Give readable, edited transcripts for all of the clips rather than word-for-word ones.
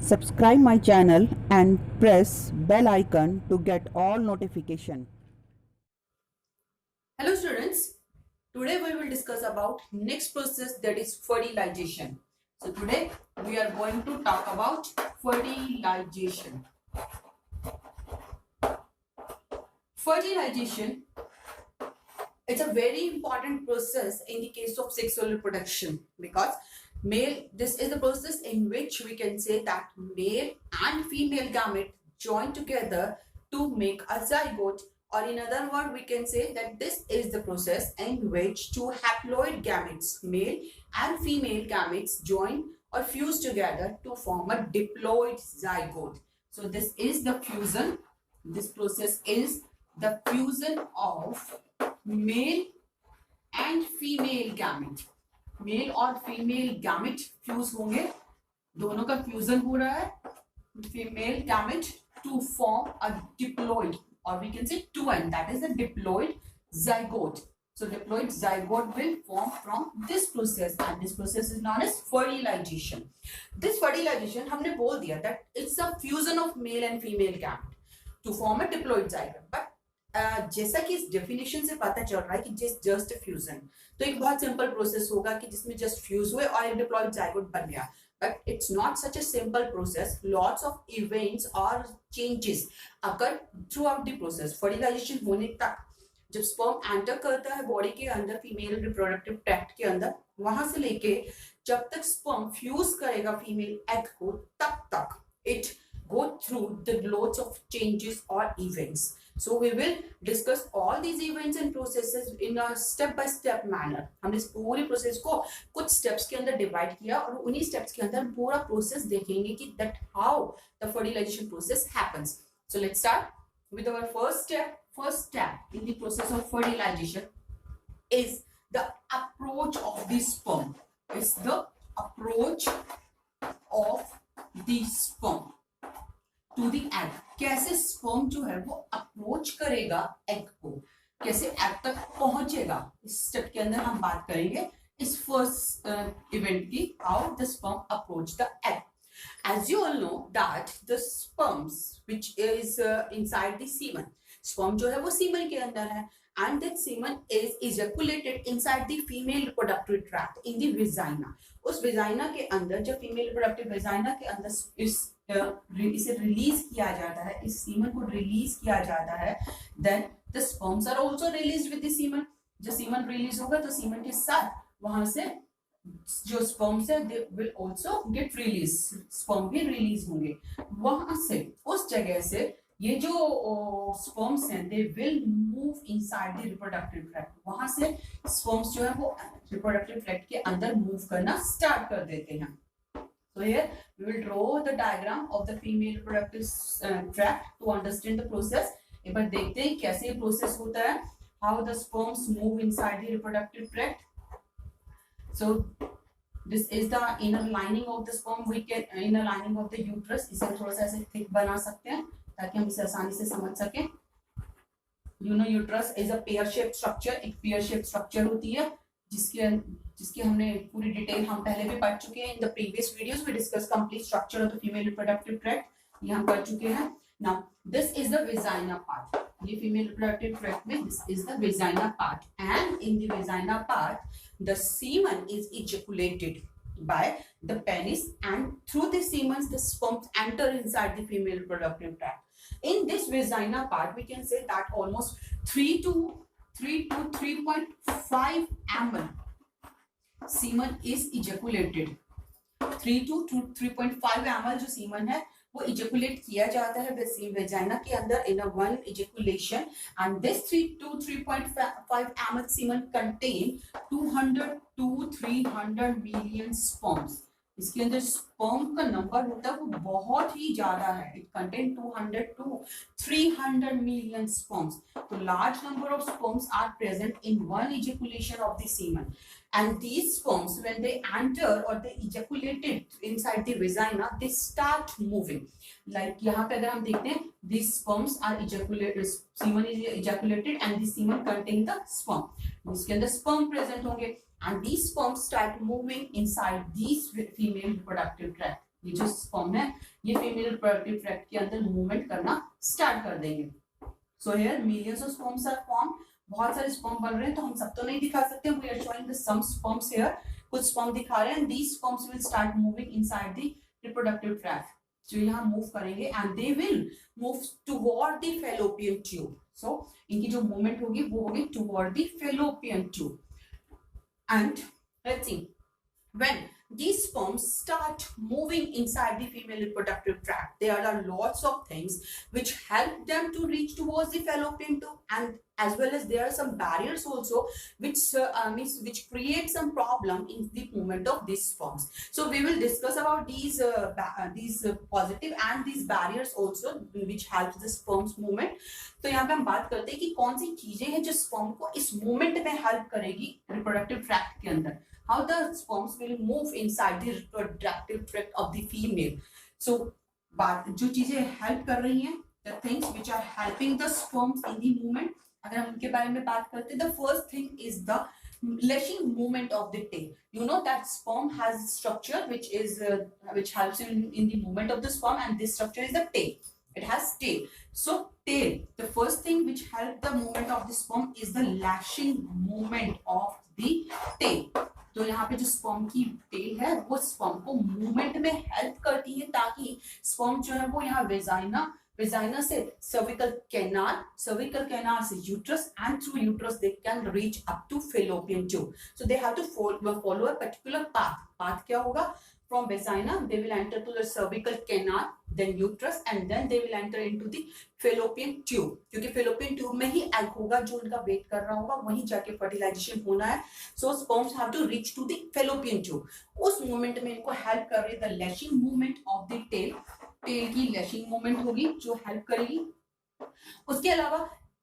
Subscribe my channel and press bell icon to get all notification. Hello students, today we will discuss about next process, that is fertilization. So today we are going to talk about fertilization. Fertilization is a very important process in the case of sexual reproduction, because this is the process in which we can say that male and female gamete join together to make a zygote, or in other words we can say that this is the process in which two haploid gametes, male and female gametes, join or fuse together to form a diploid zygote. So this is the fusion. This process is the fusion of male and female gamete. Male और female gamete fuse होंगे, दोनों का fusion हो रहा है, female gamete to form a diploid, or we can say 2n, that is the diploid zygote. So diploid zygote will form from this process, and this process is known as fertilization. This fertilization हमने बोल दिया that it's a fusion of male and female gamete to form a diploid zygote. But जैसा कि इस definition से पता चल रहा है कि जस्ट फ्यूजन, तो एक बहुत सिंपल प्रोसेस होगा कि जिसमें जस्ट फ्यूज हुए और डिप्लॉइड जाइगोट बन गया. But it's not such a simple process. Lots of events और changes occur throughout the process. Fertilization होने तक जब स्पर्म एंटर करता है बॉडी के अंदर, फीमेल रिप्रोडक्टिव ट्रैक्ट के अंदर, वहां से लेके जब तक स्पर्म फ्यूज करेगा फीमेल एग को, तब तक it go through the lots of changes or events. So we will discuss all these events and processes in a step by step manner. हमने इस पूरी प्रोसेस को कुछ स्टेप्स के अंदर डिवाइड किया और उन्हीं स्टेप्स के अंदर पूरा प्रोसेस देखेंगे कि that how the fertilization process happens. So let's start with our first step. First step in the process of fertilization is the approach of the sperm. It's the approach of the sperm to the egg. कैसे sperm जो है वो approach करेगा egg को, कैसे egg तक पहुंचेगा, इस स्टेप के अंदर हम बात करेंगे इस फर्स्ट इवेंट की, how the sperm approach the egg. As you all know that the sperms which is inside the semen, sperm जो है वो semen के अंदर है, and that semen is ejaculated inside the female reproductive tract in the vagina. उस vagina के अंदर, जब female reproductive vagina के अंदर इसे रिलीज किया जाता है, इस सीमन को रिलीज किया जाता है, then the sperms are also released with the semen. जब सीमन रिलीज होगा तो सीमन के साथ वहां से जो स्पर्म्स है they will also get released, sperm भी रिलीज होंगे. वहां से, उस जगह से ये जो स्पर्म्स हैं they will move inside the reproductive tract. वहां से स्पर्म्स जो है वो reproductive tract के अंदर मूव करना स्टार्ट कर देते हैं. So here we will draw the diagram of the female reproductive tract to understand the process. एक बार देखते हैं कैसे ये प्रोसेस होता है, how the sperms move inside the reproductive tract. So this is the inner lining of the sperm. We can inner lining of the uterus. इसे थोड़ा सा ऐसे thick बना सकते हैं ताकि हम इसे आसानी से समझ सकें. You know uterus is a pear shaped structure. एक pear shaped structure होती है जिसकी हमने पूरी डिटेल हम पहले भी पढ़ चुके हैं. In the previous videos we discuss complete structure of the female reproductive tract, ये हम कर चुके हैं. Now this is the vagina part. ये फीमेल रिप्रोडक्टिव ट्रैक्ट में this is the vagina part, and in the vagina part the semen is ejaculated by the penis, and through the semen the sperms enter inside the female reproductive tract. In this vagina part we can say that almost 3 to 3.5 ml semen is ejaculated. 3 to 3.5 ml जो semen है वो ejaculate किया जाता है vagina के अंदर in a one ejaculation, and this 3 to 3.5 ml semen contain 200 to 300 million sperms. इसके अंदर स्पर्म का नंबर होता है वो बहुत ही ज्यादा है. It contain 200 to 300 million sperms. तो large number of sperms are present in one ejaculation of the semen, and these sperms when they enter or they ejaculated inside the vagina they start moving. Like यहाँ पे अगर हम देखते हैं these sperms are ejaculated, semen is ejaculated and the semen contain the sperm. इसके अंदर sperm present होंगे and these sperms start moving inside these female reproductive tract. ये जो स्पर्म है ये फीमेल रिप्रोडक्टिव ट्रैक्ट के अंदर मूवमेंट करना स्टार्ट कर देंगे. So here millions of sperms are form. बहुत सारे स्पर्म बन रहे हैं तो हम सब तो नहीं दिखा सकते. We are showing the some sperms here. कुछ स्पर्म दिखा रहे हैं. These sperms will start moving inside the reproductive tract. जो यहाँ मूव करेंगे and they will move toward the fallopian tube. So इनकी जो मूवमेंट होगी वो होगी toward the fallopian tube. And let's see, when these sperms start moving inside the female reproductive tract, there are lots of things which help them to reach towards the fallopian tube, and as well as there are some barriers also which create some problem in the movement of these sperms. So we will discuss about these positive and these barriers also which helps the sperms movement. तो यहाँ पे हम बात करते हैं कि कौन सी चीजें हैं जो स्पर्म को इस मूवमेंट में हेल्प करेगी रिप्रोडक्टिव ट्रैक्ट के अंदर. How the sperms will move inside the reproductive tract of the female. So जो चीजें हेल्प कर रही हैं, the things which are helping the sperms in the movement, अगर हम उनके बारे में बात करते हैं, the first thing is the lashing movement of the tail. You know that sperm has structure which helps in the movement of the sperm, and this structure is the tail. It has tail. So tail, the first thing which help the movement of the sperm is the lashing movement of the tail. तो यहाँ पे जो sperm की tell है वो sperm को movement में help करती है ताकि स्पर्म जो है वो यहाँ वेजाइना से सर्विकल कैनाल से uterus, and through uterus they can reach up to fallopian tube. So they have to follow a particular path. क्या होगा? From vagina they will enter to the cervical canal, then uterus, and then they will enter into the fallopian tube. क्योंकि fallopian tube में ही egg होगा जो उनका wait कर रहा होगा, वहीं जाके फर्टिलाइजेशन होना है. So sperms have to reach to the fallopian tube. उस मूवमेंट में इनको हेल्प कर रही है the lashing movement of the tail. Tail की लैशिंग मूवमेंट होगी जो हेल्प करेगी. उसके अलावा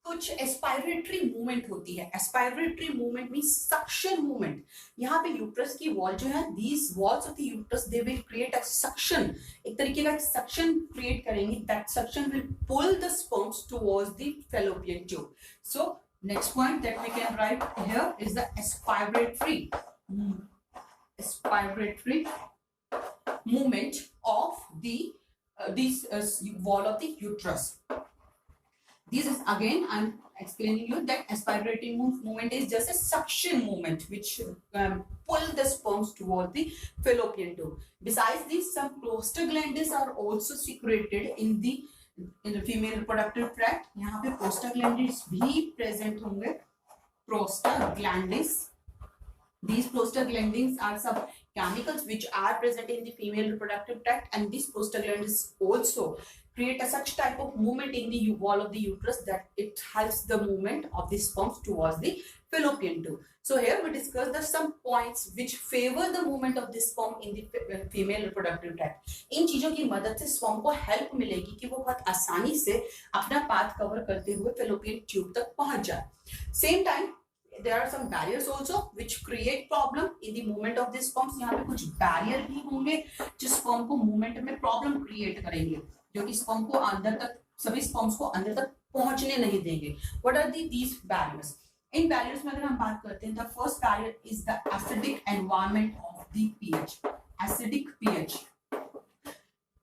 कुछ एस्पायरेटरी मूवमेंट होती है. Aspiratory movement means suction movement. यहाँ पे यूट्रस की वॉल जो है, these walls of the uterus they will create a suction. एक तरीके का सक्शन क्रिएट करेंगे. That suction will pull the sperms towards the fallopian tube. So next point that we can write here is the aspiratory movement of the wall of the uterus. This is again, I'm explaining you that aspiratory movement is just a suction movement which pull the sperms toward the fallopian tube. Besides this, some prostaglandins are also secreted in the female reproductive tract. यहाँ पे prostaglandins भी present होंगे. Prostaglandins. These prostaglandins are some chemicals which are present in the female reproductive tract, and these prostaglandins also create a such type of movement in the wall of the uterus that it helps the movement of the sperms towards the fallopian tube. So here we discuss the some points which favor the movement of the sperm in the female reproductive tract. इन चीजों की मदद से sperm को help मिलेगी कि वो बहुत आसानी से अपना path cover करते हुए fallopian tube तक पहुंच जाए. Same time there are some barriers also which create problem in the movement of the sperms. यहाँ पे कुछ barrier भी होंगे जो sperm को movement में problem create करेंगे, जो कि sperm को अंदर तक, सभी sperms को अंदर तक पहुंचने नहीं देंगे. What are these barriers? In barriers में अगर हम बात करते हैं, the first barrier is the acidic environment of the pH. Acidic pH.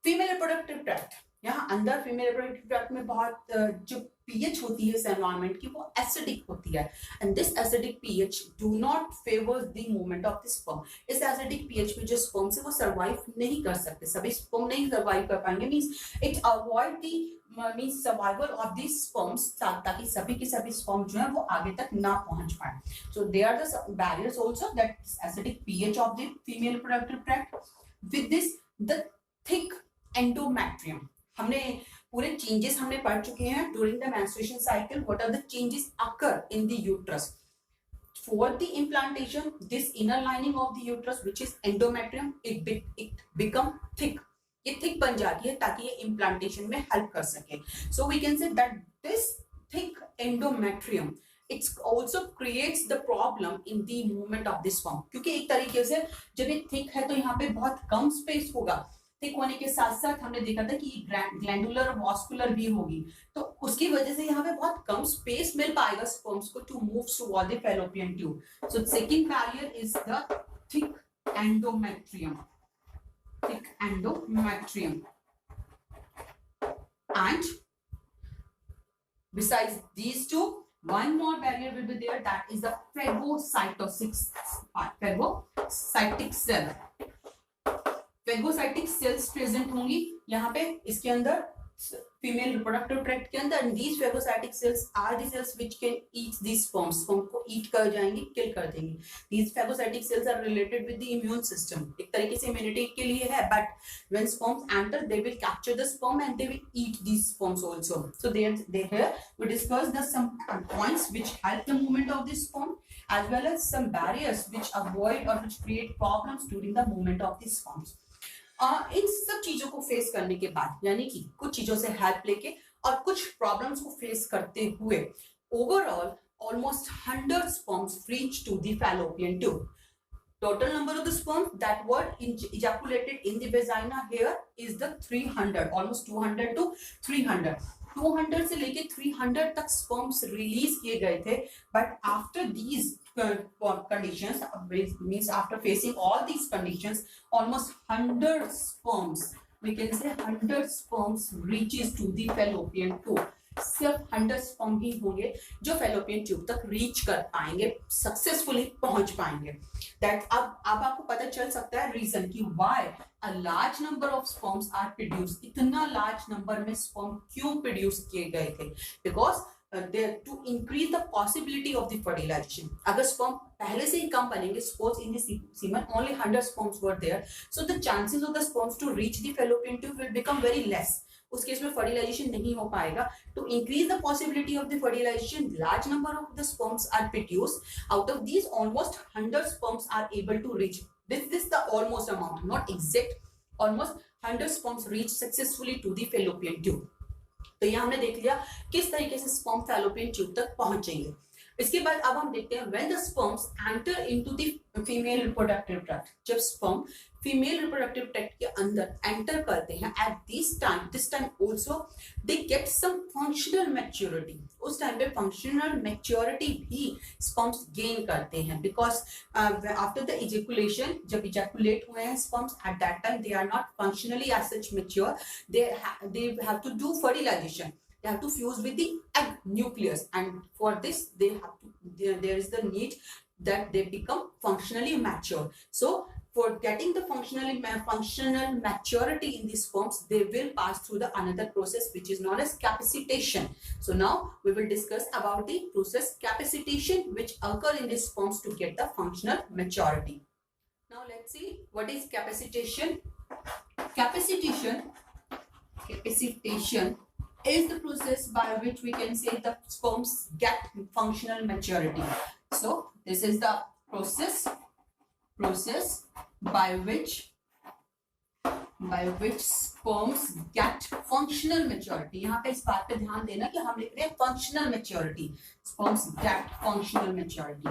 Female reproductive tract, यहाँ अंदर फीमेल रिप्रोडक्टिव ट्रैक्ट में बहुत जो पीएच होती है इस एनवायरनमेंट की वो एसिडिक होती है, and this acidic pH do not favour the movement of the sperm. इस एसिडिक पीएच में जो स्पर्म से वो सर्वाइव नहीं कर सकते, सभी स्पर्म नहीं सर्वाइव कर पाएंगे. Means it avoid the survival of the sperms, ताकि सभी के सभी स्पर्म जो है वो आगे तक ना पहुंच पाए. So they are the barriers also, that acidic pH of the female reproductive tract. With this the thick endometrium. हमने पूरे चेंजेस हमने पढ़ चुके हैं during the menstruation cycle. What are the changes occur in the uterus for the implantation? This inner lining of the uterus which is endometrium, it become thick. ये thick बन जाती है ताकि ये इम्प्लांटेशन में हेल्प कर सके. So we can say that this thick endometrium it's also creates the problem in the movement of this form. क्योंकि एक तरीके से जब ये थिक है तो यहाँ पे बहुत कम स्पेस होगा. थिक होने के साथ साथ हमने देखा था कि ग्लैंडुलर और वॉस्कुलर भी होगी, तो उसकी वजह से यहाँ पे बहुत कम स्पेस मिल पाएगा स्पर्म्स को to move toward the fallopian tube. So second barrier is the thick endometrium. thick endometrium. And besides these two, one more barrier will be there, that is the phagocytic cell. Phagocytic cells present होंगी यहाँ पे इसके अंदर female reproductive tract के अंदर. these phagocytic cells are the cells which can eat these sperms. sperm को eat कर जाएंगे, kill कर देंगे. these phagocytic cells are related with the immune system. एक तरीके से immunity के लिए है, but when sperms enter they will capture the sperm and they will eat these sperms also. so here we discuss the some points which help the movement of the sperm as well as some barriers which avoid or which create problems during the movement of the sperms. इन सब चीजों को face करने के बाद, यानी कि कुछ चीजों से हेल्प लेके और कुछ प्रॉब्लम्स को फेस करते हुए, overall almost 100 sperms reach to the fallopian tube. Total number of the sperms that were ejaculated in the vagina here is the 300, almost 200 to 300. 200 से लेके 300 तक sperms रिलीज किए गए थे, but after these conditions, means after facing all these conditions, almost 100 sperms, we can say 100 sperms reaches to the fallopian tube. सिर्फ 100 sperm ही होंगे जो fallopian tube तक रीच कर पाएंगे, सक्सेसफुली पहुंच पाएंगे. दैट अब आपको पता चल सकता है रीजन कि why a large number of sperms are produce. इतना लार्ज नंबर में स्पर्म क्यों प्रोड्यूस किए गए थे? Because to increase the possibility of the fertilization. अगर sperm पहले से ही कम बनेंगे, suppose in the semen only 100 sperms were there, so the chances of the sperms to reach the fallopian tube will become very less. उस case में fertilization नहीं हो पाएगा. To increase the possibility of the fertilization, large number of the sperms are produced. Out of these, almost 100 sperms are able to reach. This is the almost amount, not exact. Almost 100 sperms reach successfully to the fallopian tube. तो ये हमने देख लिया किस तरीके से sperm fallopian tube तक पहुंचेंगे. इसके बाद अब हम देखते हैं when the sperms enter into the female reproductive tract. जब स्पर्म फीमेल रिप्रोडक्टिव ट्रैक्ट के अंदर एंटर करते हैं, at this time also they get some functional maturity. उस टाइम पे functional maturity भी sperms gain करते हैं, because after the ejaculation, जब ejaculate हुए हैं sperms, at that time they are not functionally as such mature. They have to do fertilization. They have to fuse with the egg nucleus, and for this there is the need that they become functionally mature. So for getting the functional maturity in the sperms, they will pass through the another process which is known as capacitation. So now we will discuss about the process capacitation which occur in the sperms to get the functional maturity. Now let's see what is capacitation. Capacitation is the process by which we can say the sperms get functional maturity. So this is the process by which sperms get functional maturity. यहाँ पे इस बात पे ध्यान देना कि हम लिख रहे हैं functional maturity. Sperms get functional maturity.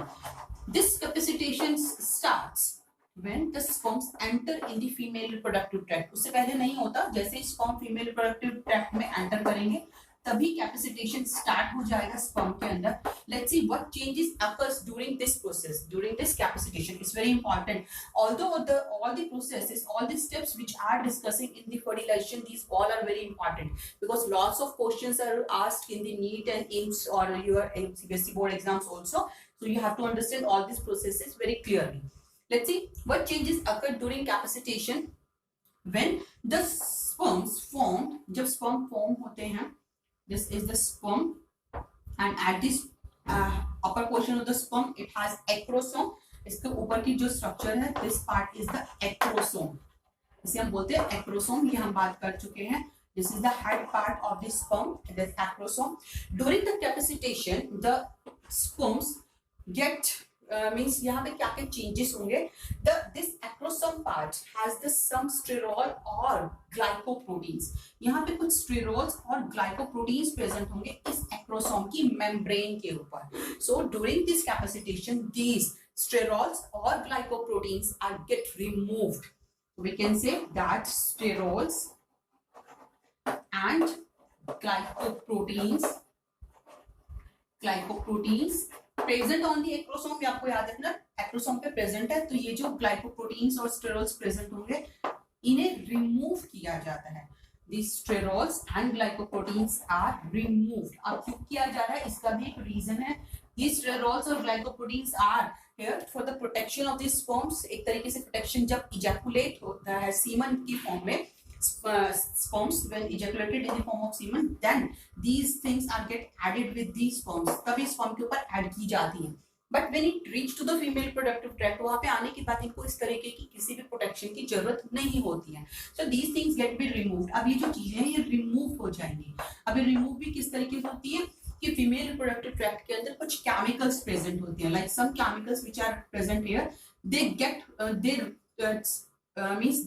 This capacitation starts when the sperms enter in the female reproductive tract. उससे पहले नहीं होता. जैसे sperm female reproductive tract में enter करेंगे तभी capacitation start हो जाएगा sperm के अंदर. Let's see what changes occurs during this process, during this capacitation. It's very important. Although all the processes, all the steps which are discussing in the fertilization, these all are very important, because lots of questions are asked in the NEET and IMS or your CBSE board exams also. So you have to understand all these processes very clearly. Let's see what changes occur during capacitation. When the sperms formed, जब sperm form होते हैं, this is the sperm, and at this upper portion of the sperm it has acrosome. इसके ऊपर की जो structure है, this part is the acrosome. इसे हम बोलते हैं acrosome. ये हम बात कर चुके हैं. This is the head part of the sperm, this acrosome. During the capacitation, the sperms get means यहाँ पे क्या क्या changes होंगे. This acrosome part has the some sterol or glycoproteins. यहाँ पे कुछ sterols और glycoproteins present होंगे इस acrosome की membrane के ऊपर. So during this capacitation, these sterols or glycoproteins are get removed. We can say that sterols and glycoproteins present on the acrosome. आपको याद रखना एक्रोसोम पे प्रेजेंट है, तो ये जो ग्लाइकोप्रोटीन्स और स्टेरॉल्स प्रेजेंट होंगे इन्हें रिमूव किया जाता है। These sterols and glycoproteins are removed. अब क्यों किया जा रहा है इसका भी एक रीजन है। These sterols और glycoproteins are here for the protection of the sperms. एक तरीके से प्रोटेक्शन जब इजैकुलेट होता है सीमन की फॉर्म में, sperms when ejaculated in the form of semen, then these things are get added with these sperms, तभी sperm के ऊपर ऐड की जाती हैं। But when it reach to the female productive tract, वहां पे आने के बाद इनको इस तरीके की किसी भी प्रोटेक्शन की जरूरत नहीं होती है। So these things get be removed. अब ये जो चीजें हैं ये रिमूव हो जाएंगी। अब ये रिमूव भी किस तरीके से होती है कि फीमेल रिप्रोडक्टिव ट्रैक्ट के अंदर कुछ केमिकल्स प्रेजेंट होती हैं, like some chemicals which are present here, they get means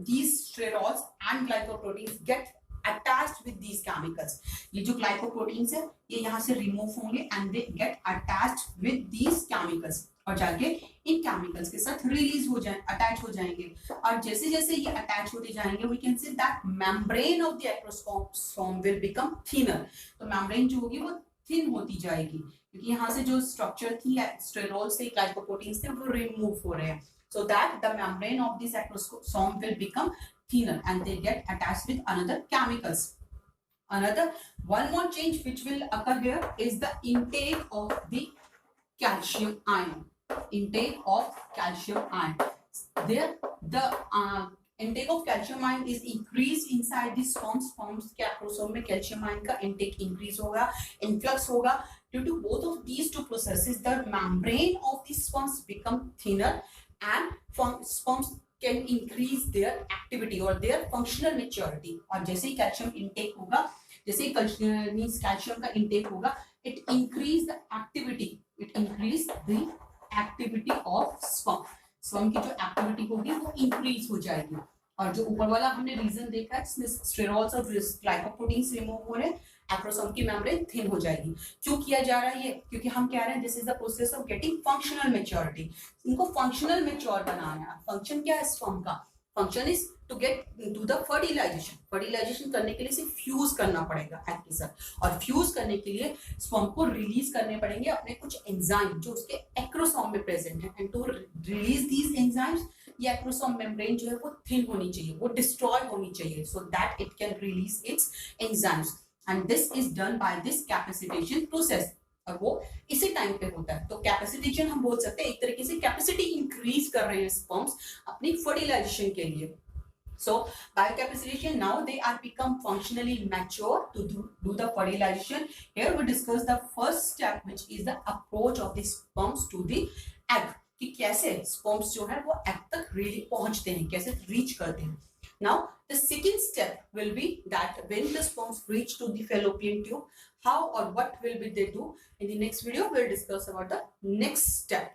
these sterols and glycoproteins get attached with these chemicals. ये जो glycoproteins है ये यहाँ से remove होंगे and they get attached with these chemicals और जाके इन chemicals के साथ release हो जाए, attach हो जाएंगे। और जैसे जैसे ये attach होते जाएंगे we can say that membrane of the acrosome will become thinner। तो membrane जो होगी वो thin होती जाएगी क्योंकि यहाँ से जो structure थी sterols से glycoproteins थे वो remove हो रहे हैं। So that the membrane of this acrosome will become thinner and they get attached with another chemicals. Another one more change which will occur here is the intake of the calcium ion. Intake of calcium ion. There the intake of calcium ion is increased inside the sperms. Sperms के acrosome में calcium ion का intake increase होगा, influx होगा. Due to both of these two processes, the membrane of the sperms become thinner and sperms can increase their activity or their functional maturity। और जैसे ही calcium intake होगा, जैसे ही means calcium का intake होगा, it increase the activity, it increase the activity of sperm। sperm की जो activity होगी वो इंक्रीज हो जाएगी। और जो ऊपर वाला हमने रीजन देखा है इसमें स्टेरॉल्स और ग्लाइकोप्रोटीन्स रिमूव हो रहे हैं, एक्रोसोम की मेम्ब्रेन थिन हो जाएगी। क्यों किया जा रहा है ये? क्योंकि हम कह रहे हैं this is the process of getting functional maturity. इनको फंक्शनल मैच्योर बनाना है। फंक्शन क्या है स्पर्म का? Function is to get to the fertilization. Fertilization करने के लिए इसे फ्यूज करना पड़ेगा एग के साथ, और फ्यूज करने के लिए स्पर्म को रिलीज करने पड़ेंगे अपने कुछ एंजाइम जो उसके एक्रोसोम में प्रेजेंट है। And to release these enzymes ये एक्रोसोम मेम्ब्रेन जो है वो थिन होनी चाहिए, वो डिस्ट्रॉय होनी चाहिए, so that it can release it's enzymes. And this is done by this capacitation process, और वो इसी टाइम पे होता है। तो कैपेसिटेशन हम बोल सकते हैं एक तरीके से कैपेसिटी इंक्रीज कर रहे हैं स्पर्म्स अपनी फर्टिलाइजेशन के लिए। So by capacitation now they are become functionally mature to do the fertilization. Here we discuss the first step which is the approach of the sperms to the egg, कि कैसे sperms जो है वो egg तक really पहुंचते हैं, कैसे reach करते हैं। Now the second step will be that when the sperms reach to the fallopian tube, how or what will be they do? In the next video we'll discuss about the next step.